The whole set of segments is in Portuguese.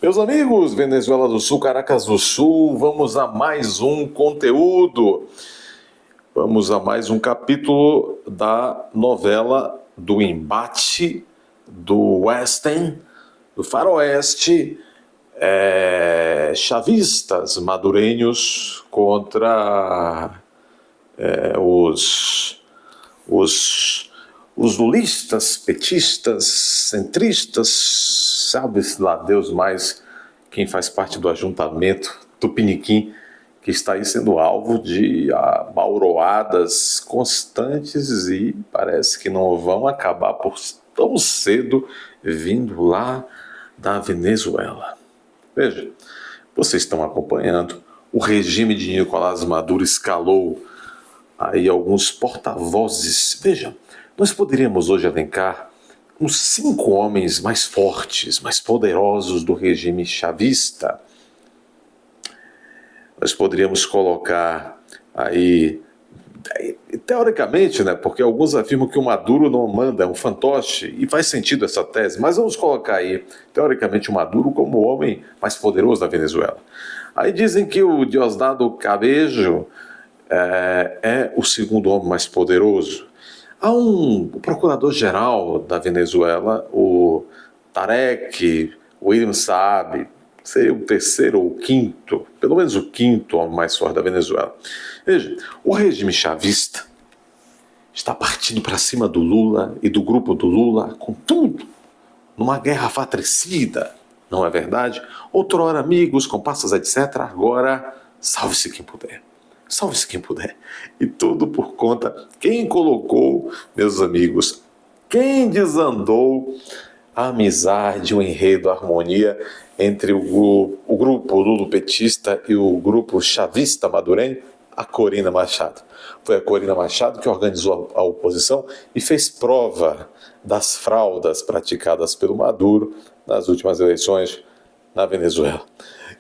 Meus amigos, Venezuela do Sul, Caracas do Sul, vamos a mais um conteúdo. Vamos a mais um capítulo da novela do embate do Western, do faroeste, chavistas madurenhos contra os lulistas, petistas, centristas, sabe-se lá Deus mais quem faz parte do ajuntamento Tupiniquim, que está aí sendo alvo de abauroadas constantes e parece que não vão acabar por tão cedo vindo lá da Venezuela. Veja, vocês estão acompanhando, o regime de Nicolás Maduro escalou aí alguns porta-vozes. Veja, nós poderíamos hoje elencar os 5 homens mais fortes, mais poderosos do regime chavista. Nós poderíamos colocar aí, teoricamente, né, porque alguns afirmam que o Maduro não manda, é um fantoche, e faz sentido essa tese, mas vamos colocar aí, teoricamente, o Maduro como o homem mais poderoso da Venezuela. Aí dizem que o Diosdado Cabello é o segundo homem mais poderoso. Há o procurador-geral da Venezuela, o Tarek William Saab, seria o terceiro ou o quinto, pelo menos o quinto homem mais forte da Venezuela. Veja, o regime chavista está partindo para cima do Lula e do grupo do Lula com tudo, numa guerra fratricida, não é verdade? Outrora amigos, comparsas, etc. Agora, salve-se quem puder. Salve-se quem puder. E tudo por conta, quem colocou, meus amigos, quem desandou a amizade, o enredo, a harmonia entre o grupo lulopetista e o grupo chavista madurenho? A Corina Machado. Foi a Corina Machado que organizou a oposição e fez prova das fraudes praticadas pelo Maduro nas últimas eleições na Venezuela.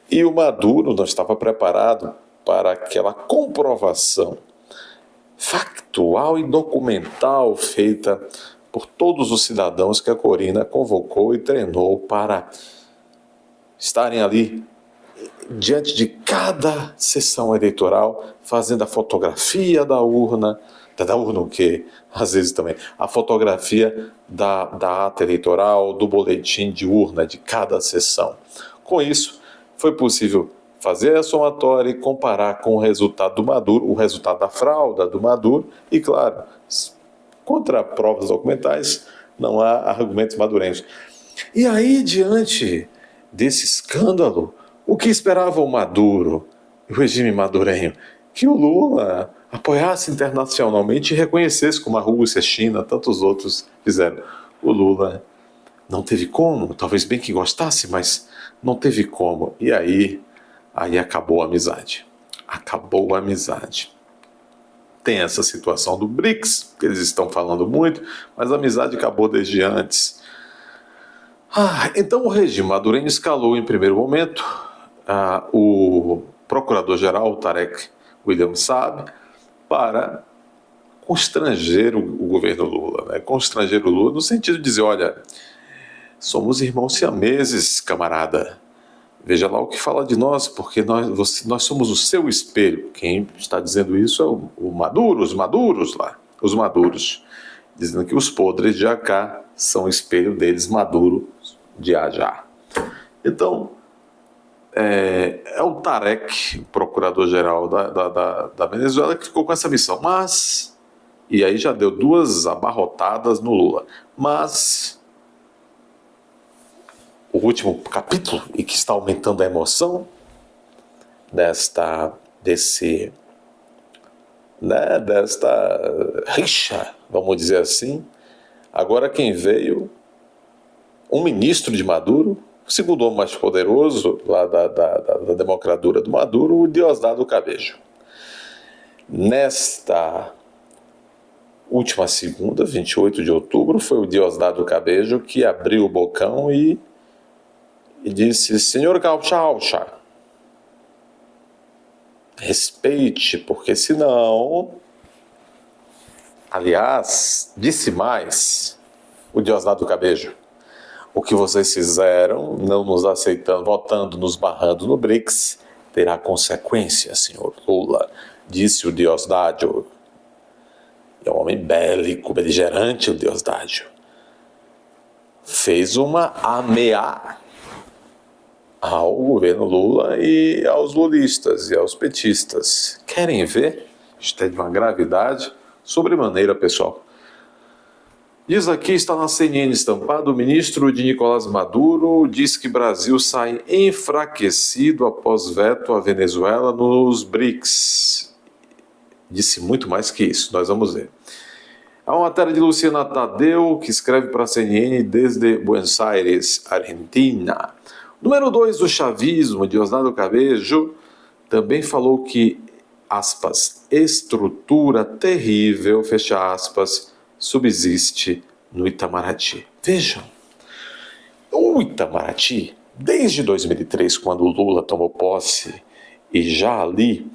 E o Maduro não estava preparado para aquela comprovação factual e documental feita por todos os cidadãos que a Corina convocou e treinou para estarem ali diante de cada sessão eleitoral, fazendo a fotografia da urna o quê? Às vezes também, a fotografia da ata eleitoral, do boletim de urna de cada sessão. Com isso, foi possível fazer a somatória e comparar com o resultado do Maduro, o resultado da fraude do Maduro, e claro, contra provas documentais, não há argumentos madurenhos. E aí, diante desse escândalo, o que esperava o Maduro, o regime madurenho? Que o Lula apoiasse internacionalmente e reconhecesse como a Rússia, a China, tantos outros fizeram. O Lula não teve como, talvez bem que gostasse, mas não teve como. E aí acabou a amizade. Acabou a amizade. Tem essa situação do BRICS, que eles estão falando muito, mas a amizade acabou desde antes. Então o regime madurenho escalou em primeiro momento o procurador-geral, Tarek William Saab, para constranger o governo Lula. Né? Constranger o Lula no sentido de dizer, olha, somos irmãos siameses, camarada. Veja lá o que fala de nós, porque nós somos o seu espelho. Quem está dizendo isso é o Maduro, os Maduros lá. Os Maduros, dizendo que os podres de Acá são o espelho deles, Maduro de Ajá. Então, é o Tarek, o procurador-geral da Venezuela, que ficou com essa missão. Mas, e aí já deu 2 abarrotadas no Lula. Mas o último capítulo, e que está aumentando a emoção desta rixa, vamos dizer assim. Agora quem veio, um ministro de Maduro, o segundo homem mais poderoso lá da democratura do Maduro, o Diosdado Cabello. Nesta última segunda, 28 de outubro, foi o Diosdado Cabello que abriu o bocão e disse, senhor Caucha, respeite, porque senão... Aliás, disse mais o Diosdado Cabello. O que vocês fizeram, não nos aceitando, votando, nos barrando no BRICS, terá consequências, senhor Lula, disse o Diosdado. É um homem bélico, beligerante, o Diosdado. Fez uma ameaça ao governo Lula e aos lulistas e aos petistas. Querem ver? Isto é de uma gravidade sobremaneira, pessoal. Diz aqui, está na CNN estampado, o ministro de Nicolás Maduro diz que Brasil sai enfraquecido após veto à Venezuela nos BRICS. Disse muito mais que isso, nós vamos ver. Há uma matéria de Luciana Tadeu, que escreve para a CNN desde Buenos Aires, Argentina. Número 2 do chavismo, Diosdado Cabello, também falou que, aspas, estrutura terrível, fecha aspas, subsiste no Itamaraty. Vejam, o Itamaraty, desde 2003, quando o Lula tomou posse, e já ali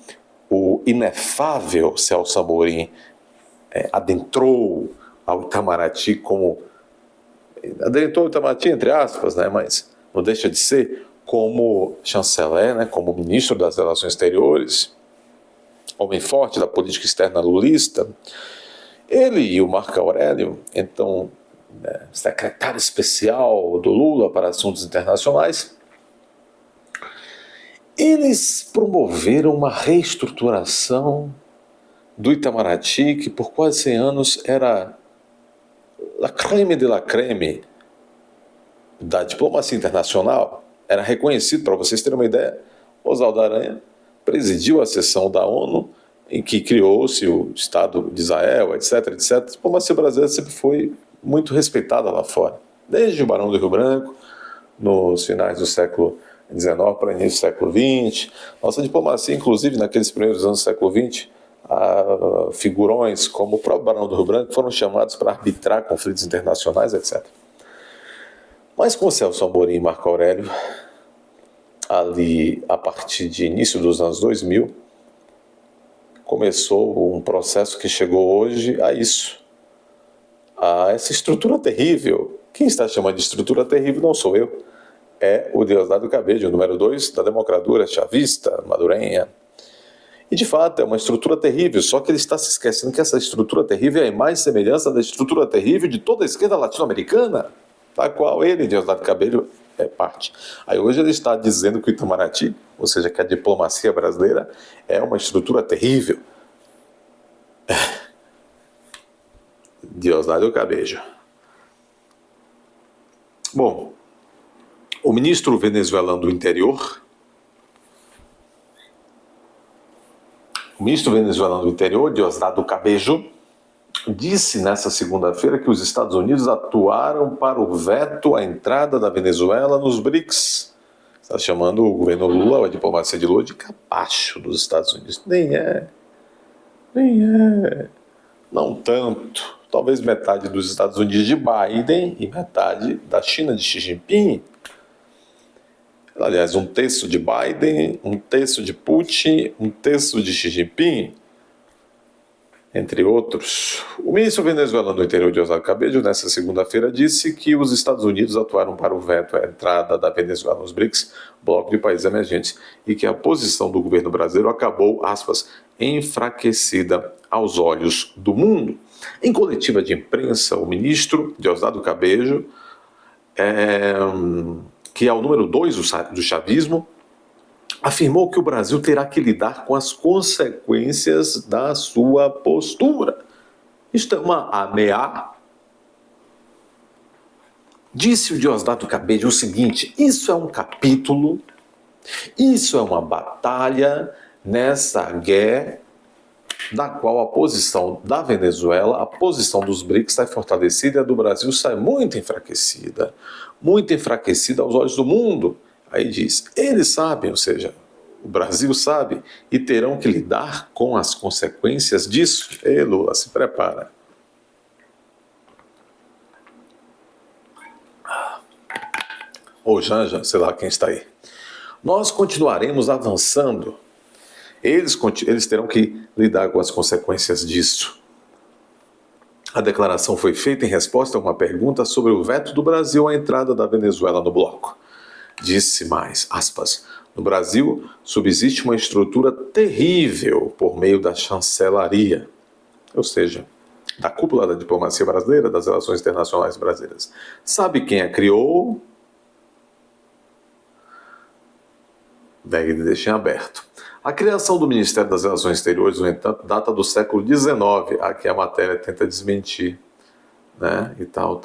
o inefável Celso Amorim adentrou ao Itamaraty como... Adentrou o Itamaraty, entre aspas, né, mas não deixa de ser como chanceler, né, como ministro das Relações Exteriores, homem forte da política externa lulista. Ele e o Marco Aurélio, então secretário especial do Lula para assuntos internacionais, eles promoveram uma reestruturação do Itamaraty, que por quase 100 anos era la creme de la creme da diplomacia internacional. Era reconhecido, para vocês terem uma ideia, Oswaldo Aranha presidiu a sessão da ONU em que criou-se o Estado de Israel, etc, etc. A diplomacia brasileira sempre foi muito respeitada lá fora. Desde o Barão do Rio Branco, nos finais do século XIX para início do século XX. Nossa diplomacia, inclusive, naqueles primeiros anos do século XX, figurões como o próprio Barão do Rio Branco foram chamados para arbitrar conflitos internacionais, etc. Mas com Celso Amorim e Marco Aurélio, ali a partir de início dos anos 2000, começou um processo que chegou hoje a isso, a essa estrutura terrível. Quem está chamando de estrutura terrível não sou eu, é o Diosdado Cabello, o número 2 da democratura chavista, madurenha. E de fato é uma estrutura terrível, só que ele está se esquecendo que essa estrutura terrível é a imagem e semelhança da estrutura terrível de toda a esquerda latino-americana, da qual ele, Diosdado Cabello, é parte. Aí hoje ele está dizendo que o Itamaraty, ou seja, que a diplomacia brasileira é uma estrutura terrível. Diosdado Cabello. Bom, o ministro venezuelano do interior, Diosdado Cabello, disse nessa segunda-feira que os Estados Unidos atuaram para o veto à entrada da Venezuela nos BRICS. Está chamando o governo Lula, a diplomacia de Lula, de capacho dos Estados Unidos. Nem é. Não tanto. Talvez metade dos Estados Unidos de Biden e metade da China de Xi Jinping. Aliás, um terço de Biden, um terço de Putin, um terço de Xi Jinping, entre outros. O ministro venezuelano do interior, Diosdado Cabello, nessa segunda-feira, disse que os Estados Unidos atuaram para o veto à entrada da Venezuela nos BRICS, bloco de países emergentes, e que a posição do governo brasileiro acabou, aspas, enfraquecida aos olhos do mundo. Em coletiva de imprensa, o ministro Diosdado Cabello, que é o número 2 do chavismo, afirmou que o Brasil terá que lidar com as consequências da sua postura. Isto é uma ameaça. Disse o Diosdado Cabello o seguinte: isso é um capítulo, isso é uma batalha nessa guerra na qual a posição da Venezuela, a posição dos BRICS sai fortalecida e a do Brasil sai muito enfraquecida aos olhos do mundo. Aí diz, eles sabem, ou seja, o Brasil sabe, e terão que lidar com as consequências disso. Ei, Lula, se prepara. Ou Janja, sei lá quem está aí. Nós continuaremos avançando. Eles terão que lidar com as consequências disso. A declaração foi feita em resposta a uma pergunta sobre o veto do Brasil à entrada da Venezuela no bloco. Disse mais, aspas, no Brasil subsiste uma estrutura terrível por meio da chancelaria, ou seja, da cúpula da diplomacia brasileira, das relações internacionais brasileiras. Sabe quem a criou? Daí ele deixa em aberto. A criação do Ministério das Relações Exteriores, no entanto, data do século XIX, aqui a matéria tenta desmentir, né, e tal.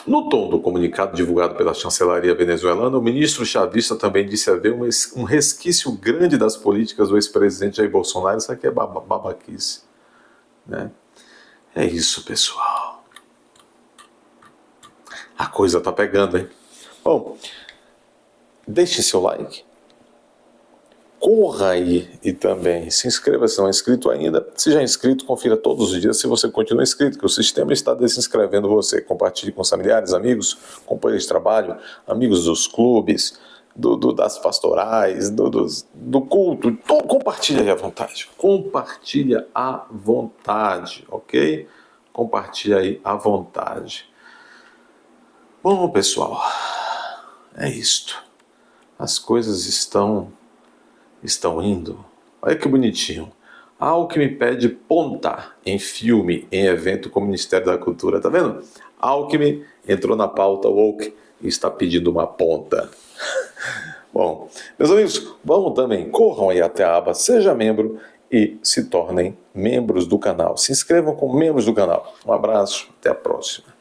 No tom do comunicado divulgado pela chancelaria venezuelana, o ministro chavista também disse haver um resquício grande das políticas do ex-presidente Jair Bolsonaro. Isso aqui é babaquice, né? É isso, pessoal. A coisa tá pegando, hein? Bom, deixe seu like, corra aí e também se inscreva se não é inscrito ainda. Se já é inscrito, confira todos os dias se você continua inscrito, que o sistema está desinscrevendo você. Compartilhe com os familiares, amigos, companheiros de trabalho, amigos dos clubes, das pastorais, do culto. Compartilha aí à vontade. Compartilha à vontade, ok? Compartilha aí à vontade. Bom, pessoal, é isto. As coisas estão indo. Olha que bonitinho. Alckmin pede ponta em filme, em evento com o Ministério da Cultura. Tá vendo? Alckmin entrou na pauta woke e está pedindo uma ponta. Bom, meus amigos, vamos também, corram aí até a aba Seja Membro e se tornem membros do canal. Se inscrevam como membros do canal. Um abraço, até a próxima.